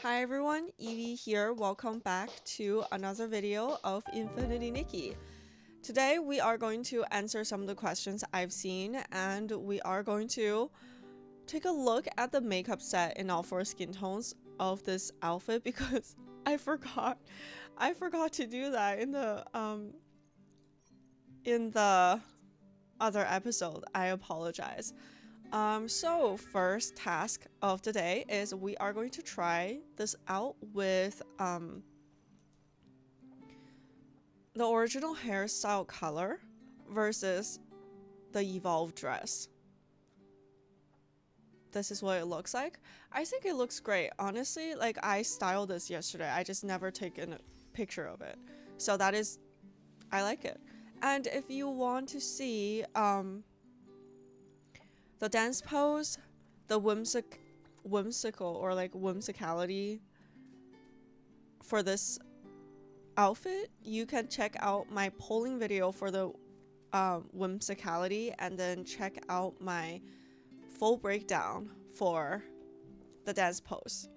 Hi everyone, Evie here. Welcome back to another video of infinitynikki. Today we are going to answer some of the questions I've seen, and we are going to take a look at the makeup set in all four skin tones of this outfit because I forgot to do that in the other episode. I apologize. So first task of the day is we are going to try this out with the original hairstyle color versus the evolved dress. This is what it looks like. I think it looks great. Honestly, like I styled this yesterday. I just never taken a picture of it. So that is, I like it. And if you want to see the dance pose, the whimsical or like whimsicality for this outfit, you can check out my polling video for the whimsicality, and then check out my full breakdown for the dance pose.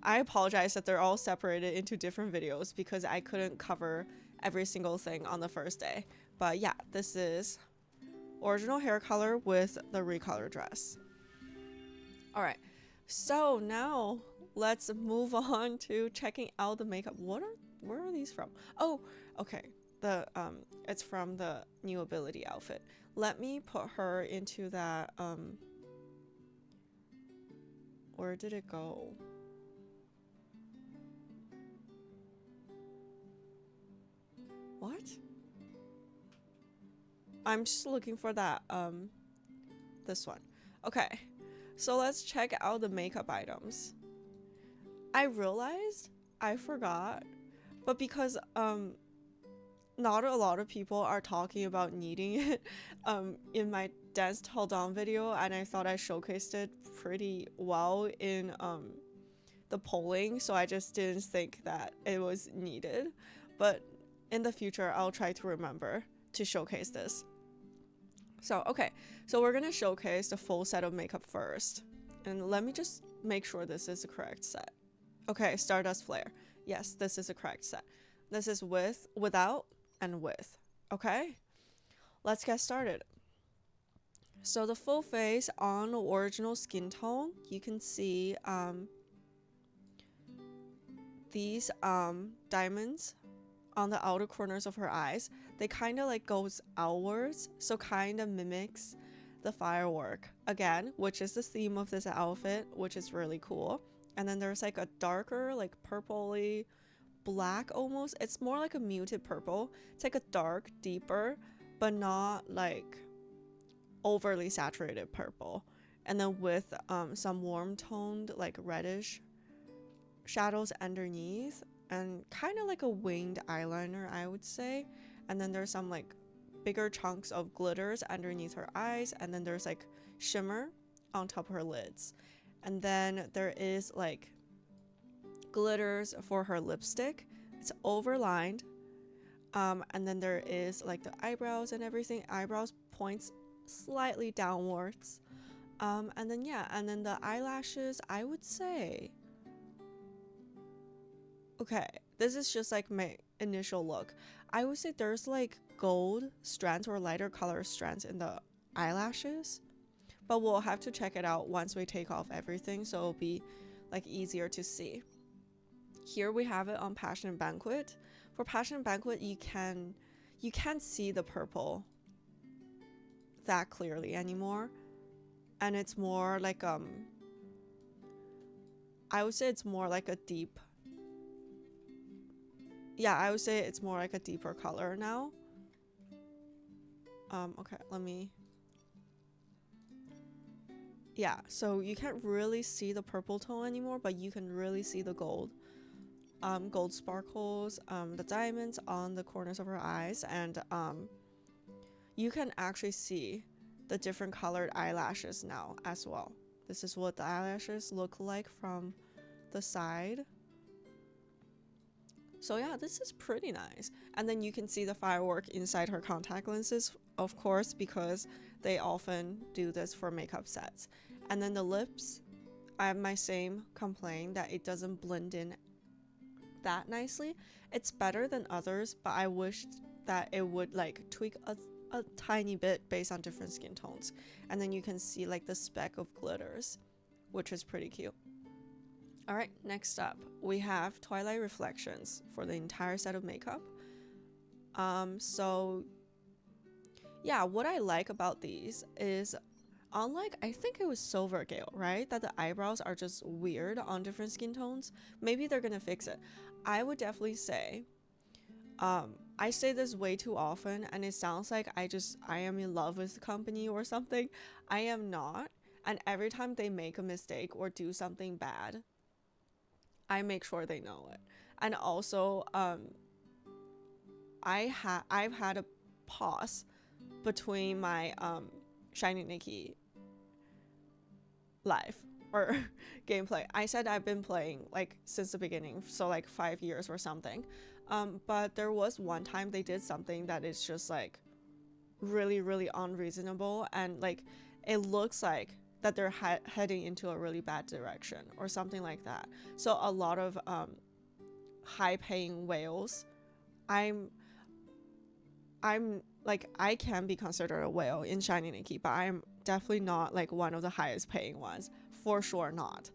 I apologize that they're all separated into different videos because I couldn't cover every single thing on the first day. But yeah, this is original hair color with the recolor dress. All right, so now let's move on to checking out the makeup. Where are these from? Oh, okay. It's from the new ability outfit. Let me put her into that. Where did it go? What? I'm just looking for that. This one. Okay. So let's check out the makeup items. I realized I forgot, but because not a lot of people are talking about needing it in my dance till dawn video, and I thought I showcased it pretty well in the polling, so I just didn't think that it was needed. But in the future, I'll try to remember to showcase this. So, okay, so we're gonna showcase the full set of makeup first. And let me just make sure this is the correct set. Okay, Stardust Flare. Yes, this is the correct set. This is with, without, and with. Okay, let's get started. So the full face on the original skin tone, you can see these diamonds on the outer corners of her eyes. They kind of like goes outwards, so kind of mimics the firework again, which is the theme of this outfit, which is really cool. And then there's like a darker, like purpley black almost. It's more like a muted purple. It's like a dark, deeper, but not like overly saturated purple. And then with some warm toned like reddish shadows underneath, and kind of like a winged eyeliner, I would say. And then there's some like bigger chunks of glitters underneath her eyes, and then there's like shimmer on top of her lids. And then there is like glitters for her lipstick. It's overlined. And then there is like the eyebrows and everything. Eyebrows points slightly downwards. And then yeah, and then the eyelashes, I would say, okay, this is just like my initial look. I would say there's like gold strands or lighter color strands in the eyelashes, but we'll have to check it out once we take off everything, so it'll be like easier to see. Here we have it on Passion Banquet. For Passion Banquet, you can't see the purple that clearly anymore, and it's more like I would say it's more like a deep, yeah, I would say it's more like a deeper color now. Okay, let me, yeah, so you can't really see the purple tone anymore, but you can really see the gold sparkles, the diamonds on the corners of her eyes, and you can actually see the different colored eyelashes now as well. This is what the eyelashes look like from the side. So yeah, this is pretty nice. And then you can see the firework inside her contact lenses, of course, because they often do this for makeup sets. And then the lips, I have my same complaint that it doesn't blend in that nicely. It's better than others, but I wished that it would like tweak a tiny bit based on different skin tones, and then you can see like the speck of glitters, which is pretty cute. All right, next up we have Twilight Reflections for the entire set of makeup. So yeah, what I like about these is, unlike, I think it was Silvergale, right? That the eyebrows are just weird on different skin tones. Maybe they're gonna fix it. I would definitely say, I say this way too often and it sounds like I am in love with the company or something. I am not. And every time they make a mistake or do something bad, I make sure they know it. And also, I've had a pause between my Shiny Nikki live or gameplay. I said I've been playing like since the beginning, so like 5 years or something. But there was one time they did something that is just like really, really unreasonable, and like it looks like that they're heading into a really bad direction or something like that. So a lot of high-paying whales, I'm like, I can be considered a whale in Shiny Nikki, but I'm definitely not like one of the highest paying ones, for sure not.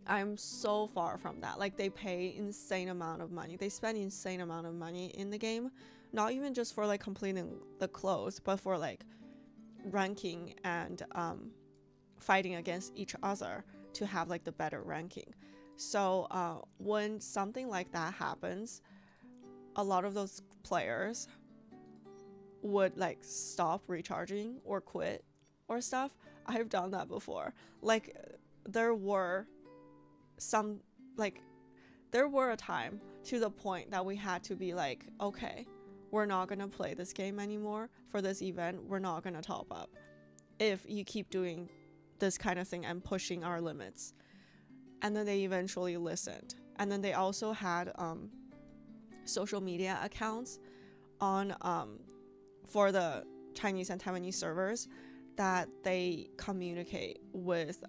I'm so far from that. Like, they pay insane amount of money, they spend insane amount of money in the game, not even just for like completing the clothes, but for like ranking and fighting against each other to have like the better ranking. So when something like that happens, a lot of those players would like stop recharging or quit or stuff. I've done that before. Like, there were a time to the point that we had to be like, okay, we're not gonna play this game anymore for this event. We're not gonna top up if you keep doing this kind of thing and pushing our limits. And then they eventually listened. And then they also had social media accounts on for the Chinese and Taiwanese servers that they communicate with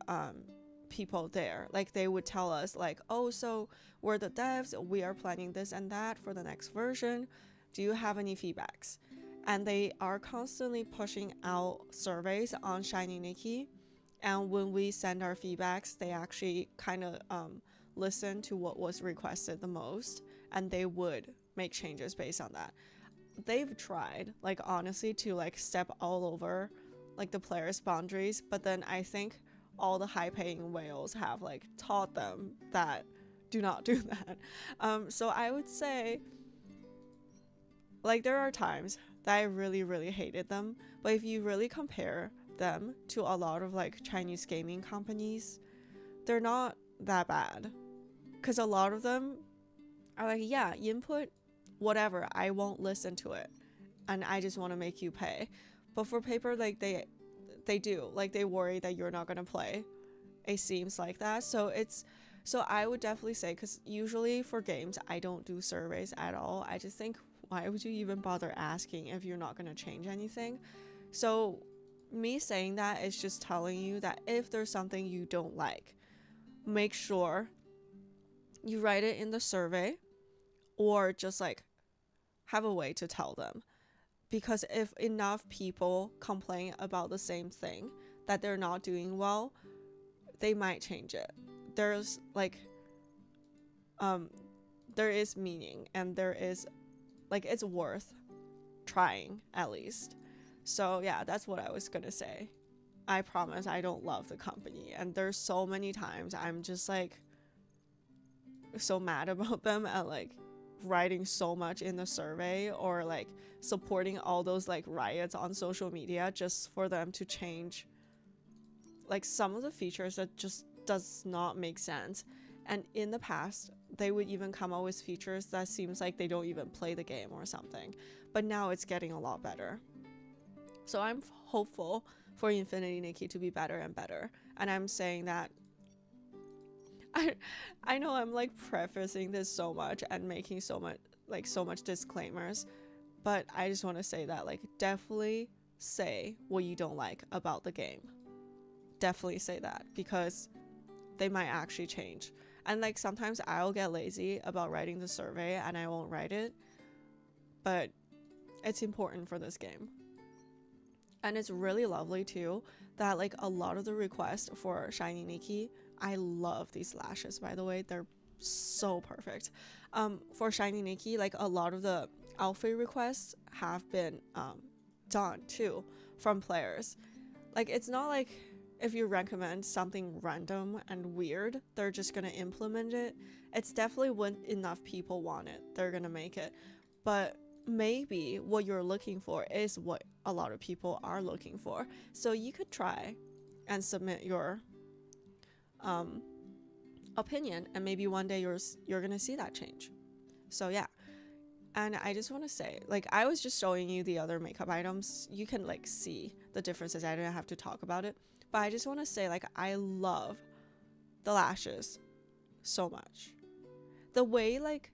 people there. Like, they would tell us like, oh, so we're the devs, we are planning this and that for the next version, do you have any feedbacks? And they are constantly pushing out surveys on Shiny Nikki, and when we send our feedbacks, they actually kind of listen to what was requested the most, and they would make changes based on that. They've tried, like, honestly, to like step all over like the players' boundaries, but then I think all the high-paying whales have like taught them that do not do that. So I would say, like, there are times that I really, really hated them, but if you really compare them to a lot of like Chinese gaming companies, they're not that bad, because a lot of them are like, yeah, input whatever, I won't listen to it, and I just want to make you pay. But for paper, like, they do, like, they worry that you're not gonna play. It seems like that. So I would definitely say, because usually for games I don't do surveys at all. I just think, why would you even bother asking if you're not gonna change anything? So me saying that is just telling you that if there's something you don't like, make sure you write it in the survey, or just like have a way to tell them. Because if enough people complain about the same thing that they're not doing well, they might change it. There's like there is meaning, and there is like, it's worth trying at least. So yeah, that's what I was gonna say. I promise I don't love the company, and there's so many times I'm just like so mad about them at like writing so much in the survey, or like supporting all those like riots on social media just for them to change like some of the features that just does not make sense. And in the past, they would even come up with features that seems like they don't even play the game or something, but now it's getting a lot better. So I'm hopeful for infinitynikki to be better and better, and I'm saying that I know I'm like prefacing this so much and making so much disclaimers, but I just want to say that, like, definitely say what you don't like about the game. definitely say that, because they might actually change. And like sometimes I'll get lazy about writing the survey and I won't write it, but it's important for this game. And it's really lovely too that like a lot of the requests for Shiny Nikki, I love these lashes, by the way, they're so perfect. For Shiny Nikki, like a lot of the outfit requests have been done too from players. Like it's not like if you recommend something random and weird, they're just gonna implement it. It's definitely when enough people want it, they're gonna make it. But maybe what you're looking for is what a lot of people are looking for. So you could try and submit your opinion, and maybe one day you're gonna see that change. So yeah. And I just want to say, like, I was just showing you the other makeup items. You can like see the differences. I didn't have to talk about it, but I just want to say, like, I love the lashes so much. The way like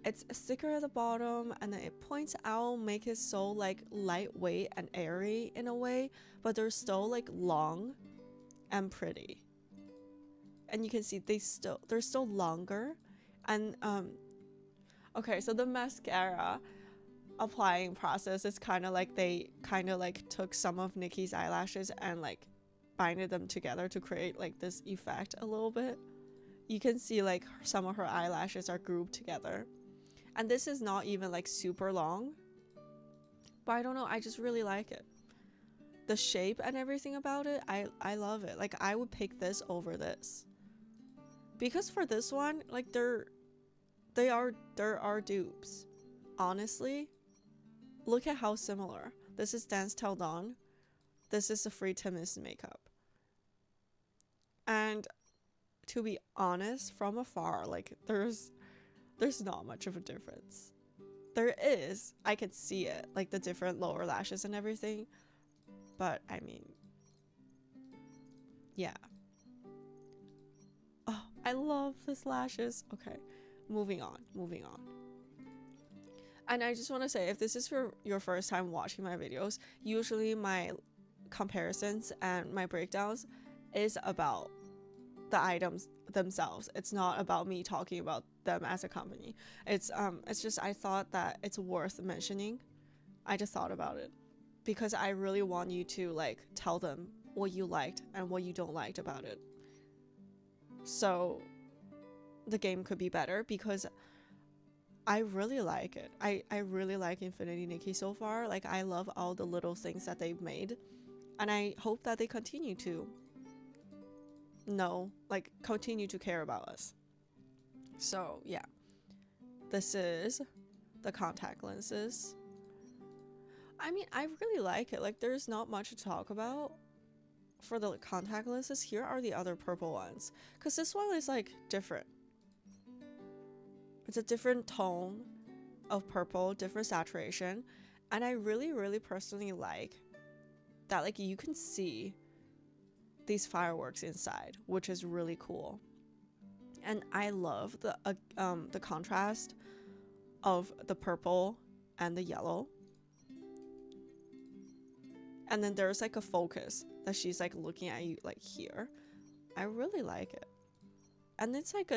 it's thicker at the bottom and then it points out, make it so like lightweight and airy in a way, but they're still like long and pretty. And you can see they're still longer. And okay, so the mascara applying process is kind of like they kind of like took some of Nikki's eyelashes and like binded them together to create like this effect a little bit. You can see like some of her eyelashes are grouped together. And this is not even like super long, but I don't know, I just really like it. The shape and everything about it, I love it. Like I would pick this over this. Because for this one, like there are dupes. Honestly, look at how similar. This is Dance Till Dawn. This is the Free Timmy's makeup. And to be honest, from afar, like there's not much of a difference. There is. I could see it, like the different lower lashes and everything. But I mean, yeah. Oh, I love this lashes. Okay, moving on. And I just want to say, if this is for your first time watching my videos, usually my comparisons and my breakdowns is about the items themselves. It's not about me talking about them as a company. It's just I thought that it's worth mentioning. I just thought about it because I really want you to like tell them what you liked and what you don't liked about it. So the game could be better, because I really like it. I really like infinitynikki so far. Like I love all the little things that they've made, and I hope that they continue to continue to care about us. So yeah, this is the contact lenses. I mean, I really like it. Like there's not much to talk about for the contact lenses. Here are the other purple ones, because this one is like different. It's a different tone of purple, different saturation, and I really personally like that like you can see these fireworks inside, which is really cool. And I love the contrast of the purple and the yellow. And then there's like a focus that she's like looking at you like here. I really like it. And it's like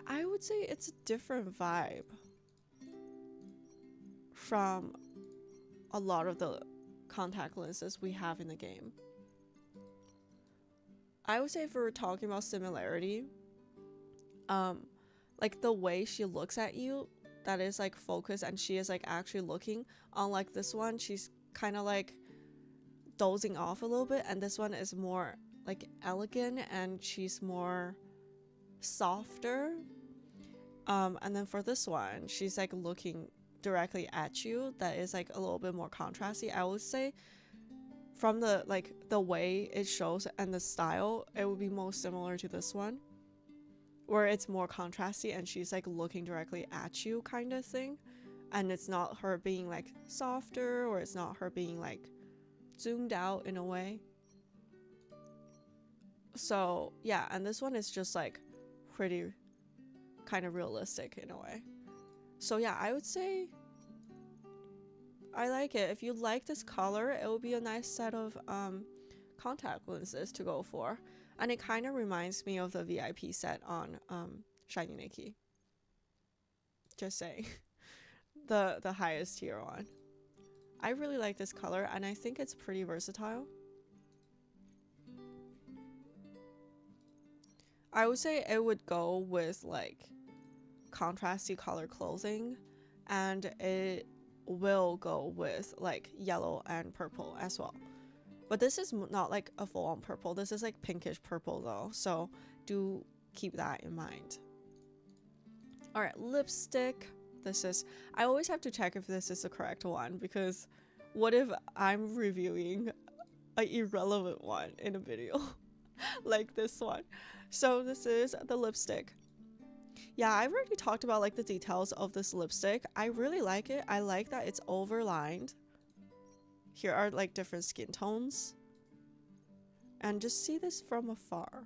I would say it's a different vibe from a lot of the contact lenses we have in the game. I would say if we were talking about similarity, like the way she looks at you, that is like focused and she is like actually looking. Unlike this one, she's kind of like dozing off a little bit, and this one is more like elegant and she's more softer. And then for this one, she's like looking directly at you. That is like a little bit more contrasty. I would say from the way it shows and the style, it would be most similar to this one, where it's more contrasty and she's like looking directly at you kind of thing, and it's not her being like softer, or it's not her being like zoomed out in a way. So yeah, and this one is just like pretty kind of realistic in a way. So yeah, I would say I like it. If you like this color, it will be a nice set of contact lenses to go for. And it kind of reminds me of the VIP set on Shiny Nikki. Just saying. the highest tier one. I really like this color and I think it's pretty versatile. I would say it would go with like contrasty color clothing, and it will go with like yellow and purple as well. But this is not like a full-on purple. This is like pinkish purple though, so do keep that in mind. All right, lipstick. This is, I always have to check if this is the correct one, because what if I'm reviewing an irrelevant one in a video like this one. So this is the lipstick. Yeah, I've already talked about like the details of this lipstick. I really like it. I like that it's overlined. Here are like different skin tones. And just see this from afar.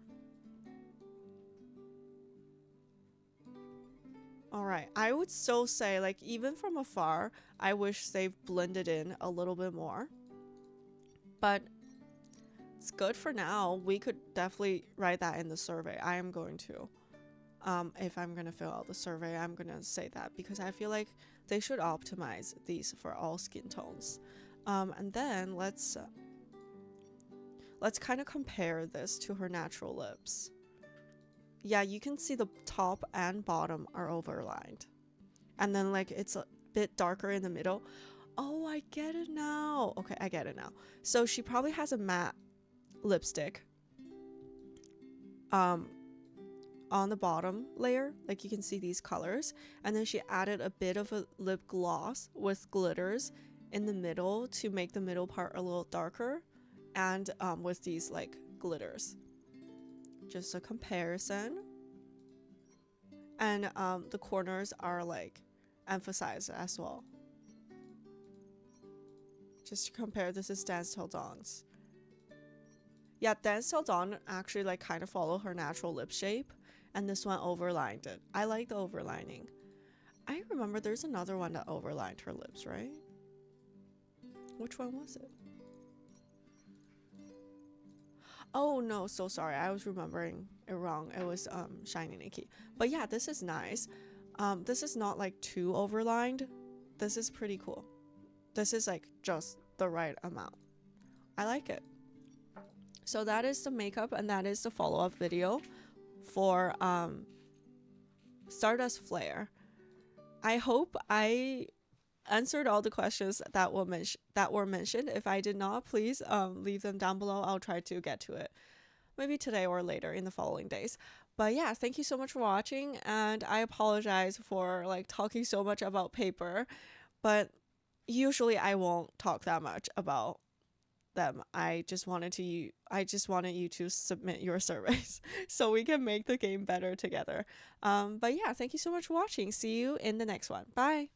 Alright, I would still say like even from afar, I wish they've blended in a little bit more. But it's good for now. We could definitely write that in the survey. I am going to. If I'm going to fill out the survey, I'm going to say that because I feel like they should optimize these for all skin tones. And then let's kind of compare this to her natural lips. Yeah, you can see the top and bottom are overlined. And then like it's a bit darker in the middle. Oh, I get it now. Okay, I get it now. So she probably has a matte lipstick on the bottom layer, like you can see these colors, and then she added a bit of a lip gloss with glitters in the middle to make the middle part a little darker, and with these like glitters. Just a comparison. And the corners are like emphasized as well. Just to compare, this is Dance Till Dawn's. Yeah, Dance Till Dawn actually like kind of follow her natural lip shape, and this one overlined it. I like the overlining. I remember there's another one that overlined her lips, right? Which one was it? Oh no, so sorry. I was remembering it wrong. It was Shiny Nikki. But yeah, this is nice. This is not like too overlined. This is pretty cool. This is like just the right amount. I like it. So that is the makeup, and that is the follow-up video for Stardust Flare. I hope I answered all the questions that were mentioned. If I did not, please leave them down below. I'll try to get to it maybe today or later in the following days. But yeah, thank you so much for watching, and I apologize for like talking so much about paper, but usually I won't talk that much about them. I just wanted you to submit your surveys so we can make the game better together. But yeah, thank you so much for watching. See you in the next one. Bye.